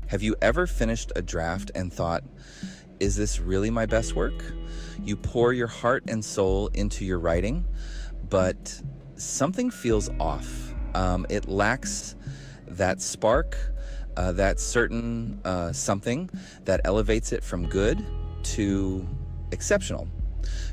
Have you ever finished a draft and thought, is this really my best work? You pour your heart and soul into your writing, but something feels off. It lacks that spark, that certain something that elevates it from good to exceptional.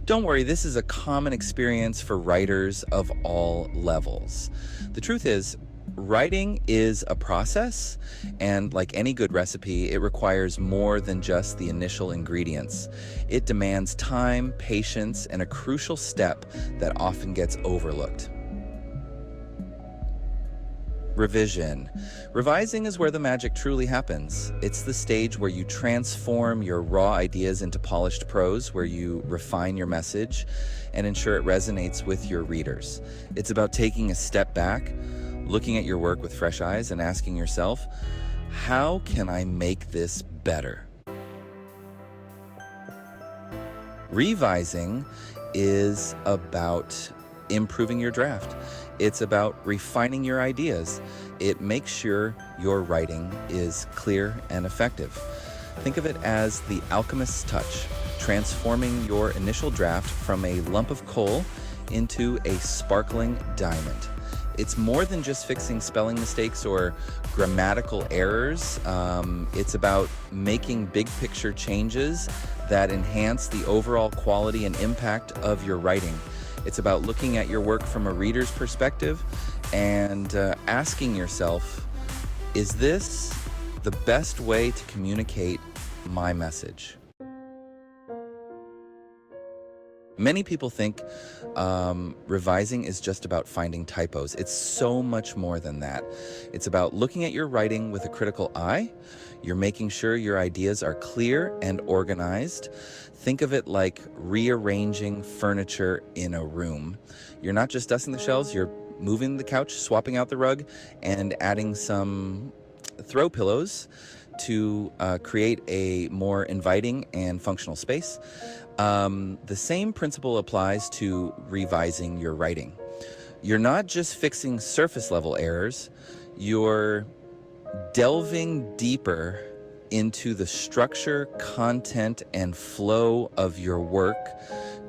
Don't worry, this is a common experience for writers of all levels. The truth is, writing is a process, and like any good recipe, it requires more than just the initial ingredients. It demands time, patience, and a crucial step that often gets overlooked. Revision. Revising is where the magic truly happens. It's the stage where you transform your raw ideas into polished prose, where you refine your message and ensure it resonates with your readers. It's about taking a step back, looking at your work with fresh eyes and asking yourself, how can I make this better? Revising is about improving your draft. It's about refining your ideas. It makes sure your writing is clear and effective. Think of it as the alchemist's touch, transforming your initial draft from a lump of coal into a sparkling diamond. It's more than just fixing spelling mistakes or grammatical errors. It's about making big picture changes that enhance the overall quality and impact of your writing. It's about looking at your work from a reader's perspective and asking yourself, is this the best way to communicate my message? Many people think revising is just about finding typos. It's so much more than that. It's about looking at your writing with a critical eye. You're making sure your ideas are clear and organized. Think of it like rearranging furniture in a room. You're not just dusting the shelves, you're moving the couch, swapping out the rug, and adding some throw pillows to create a more inviting and functional space. The same principle applies to revising your writing. You're not just fixing surface level errors, you're delving deeper into the structure, content, and flow of your work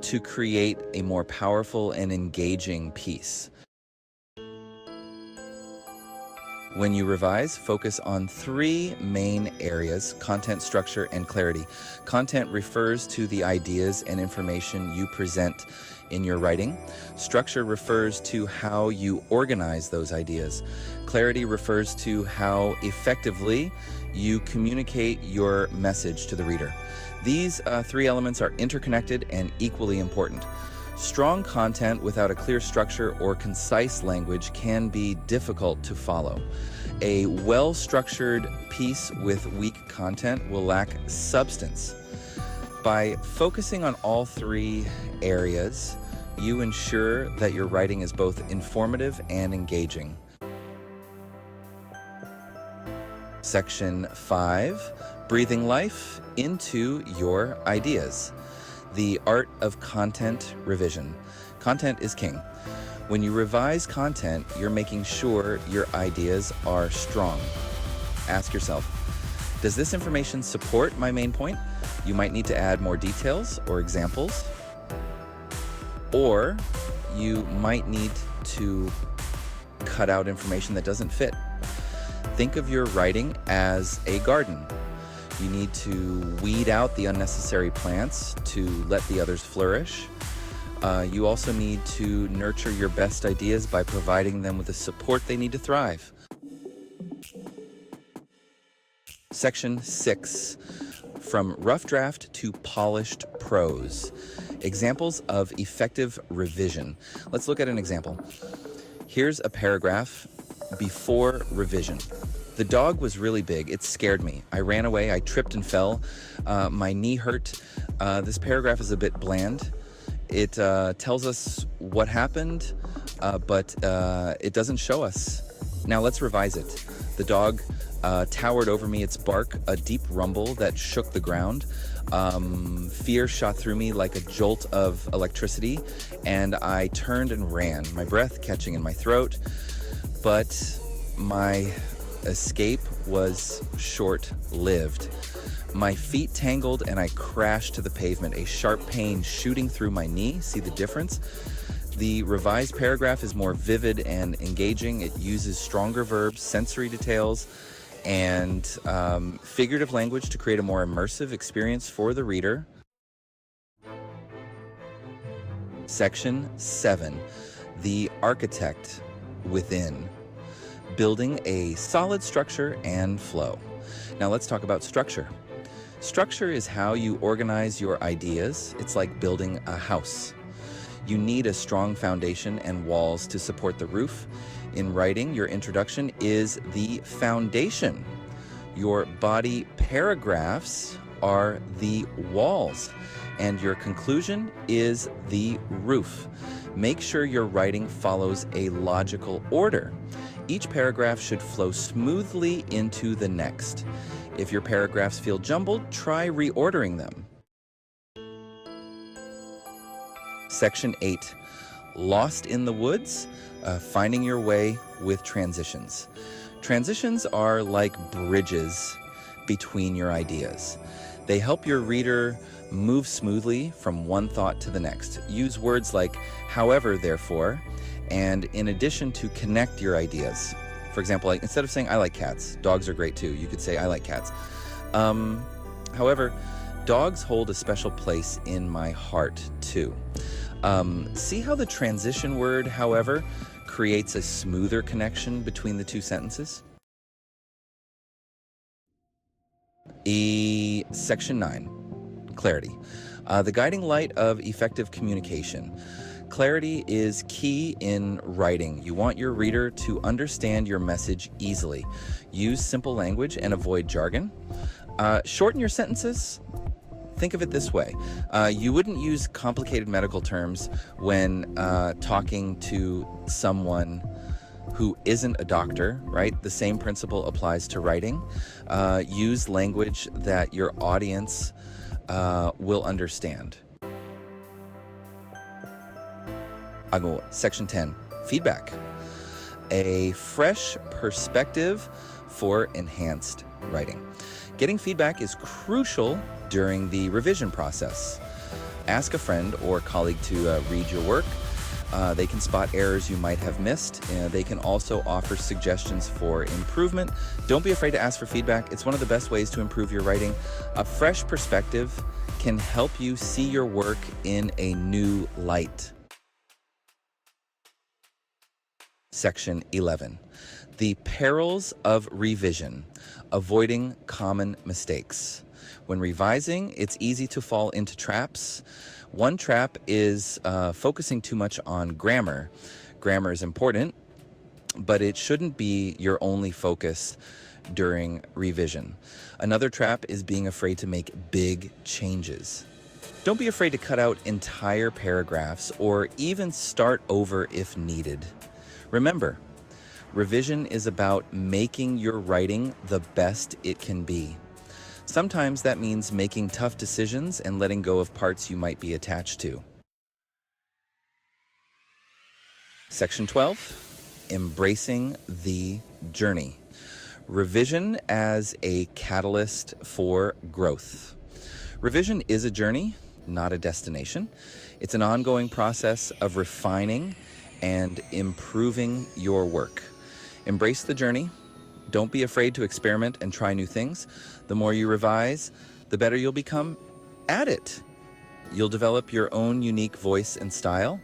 to create a more powerful and engaging piece. When you revise, focus on three main areas: content, structure, and clarity. Content refers to the ideas and information you present in your writing. Structure refers to how you organize those ideas. Clarity refers to how effectively you communicate your message to the reader. These three elements are interconnected and equally important. Strong content without a clear structure or concise language can be difficult to follow. A well-structured piece with weak content will lack substance. By focusing on all three areas, you ensure that your writing is both informative and engaging. Section 5, breathing life into your ideas. The art of content revision. Content is king. When you revise content, you're making sure your ideas are strong. Ask yourself, does this information support my main point? You might need to add more details or examples, or you might need to cut out information that doesn't fit. Think of your writing as a garden. You need to weed out the unnecessary plants to let the others flourish. You also need to nurture your best ideas by providing them with the support they need to thrive. Section 6, from rough draft to polished prose. Examples of effective revision. Let's look at an example. Here's a paragraph before revision. The dog was really big. It scared me. I ran away. I tripped and fell. My knee hurt. This paragraph is a bit bland. It tells us what happened, but it doesn't show us. Now let's revise it. The dog towered over me, its bark, a deep rumble that shook the ground. Fear shot through me like a jolt of electricity, and I turned and ran, my breath catching in my throat. But my escape was short-lived. My feet tangled and I crashed to the pavement, a sharp pain shooting through my knee. See the difference? The revised paragraph is more vivid and engaging. It uses stronger verbs, sensory details, and figurative language to create a more immersive experience for the reader. Section 7, the architect within, building a solid structure and flow. Now let's talk about structure. Structure is how you organize your ideas. It's like building a house. You need a strong foundation and walls to support the roof. In writing, your introduction is the foundation. Your body paragraphs are the walls, and your conclusion is the roof. Make sure your writing follows a logical order. Each paragraph should flow smoothly into the next. If your paragraphs feel jumbled, try reordering them. Section 8, Lost in the Woods, finding your way with transitions. Transitions are like bridges between your ideas. They help your reader move smoothly from one thought to the next. Use words like however, therefore, and in addition to connect your ideas. For example, like instead of saying I like cats, dogs are great too, you could say I like cats. However, dogs hold a special place in my heart too. See how the transition word, however, creates a smoother connection between the two sentences? Section 9, clarity. The guiding light of effective communication. Clarity is key in writing. You want your reader to understand your message easily. Use simple language and avoid jargon. Shorten your sentences. Think of it this way. You wouldn't use complicated medical terms when talking to someone who isn't a doctor, right? The same principle applies to writing. Use language that your audience will understand. Section 10, feedback. A fresh perspective for enhanced writing. Getting feedback is crucial during the revision process. Ask a friend or colleague to read your work. They can spot errors you might have missed. They can also offer suggestions for improvement. Don't be afraid to ask for feedback. It's one of the best ways to improve your writing. A fresh perspective can help you see your work in a new light. Section 11, the perils of revision, avoiding common mistakes. When revising, it's easy to fall into traps. One trap is focusing too much on grammar. Grammar is important, but it shouldn't be your only focus during revision. Another trap is being afraid to make big changes. Don't be afraid to cut out entire paragraphs or even start over if needed. Remember, revision is about making your writing the best it can be. Sometimes that means making tough decisions and letting go of parts you might be attached to. Section 12, embracing the journey. Revision as a catalyst for growth. Revision is a journey, not a destination. It's an ongoing process of refining and improving your work. Embrace the journey. Don't be afraid to experiment and try new things. The more you revise, the better you'll become at it. You'll develop your own unique voice and style,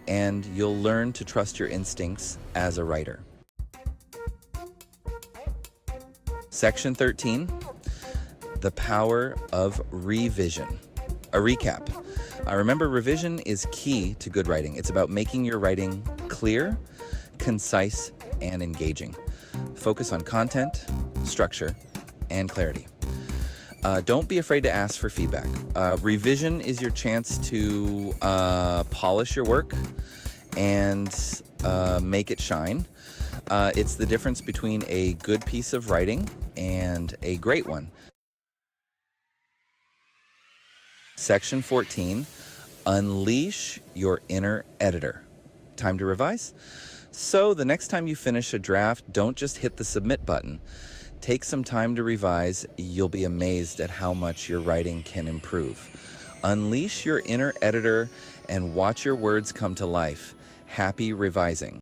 and you'll learn to trust your instincts as a writer. Section 13, the power of revision. A recap. Remember, revision is key to good writing. It's about making your writing clear, concise, and engaging. Focus on content, structure, and clarity. Don't be afraid to ask for feedback. Revision is your chance to polish your work and make it shine. It's the difference between a good piece of writing and a great one. Section 14, unleash your inner editor. Time to revise. So the next time you finish a draft, don't just hit the submit button. Take some time to revise. You'll be amazed at how much your writing can improve. Unleash your inner editor and watch your words come to life. Happy revising.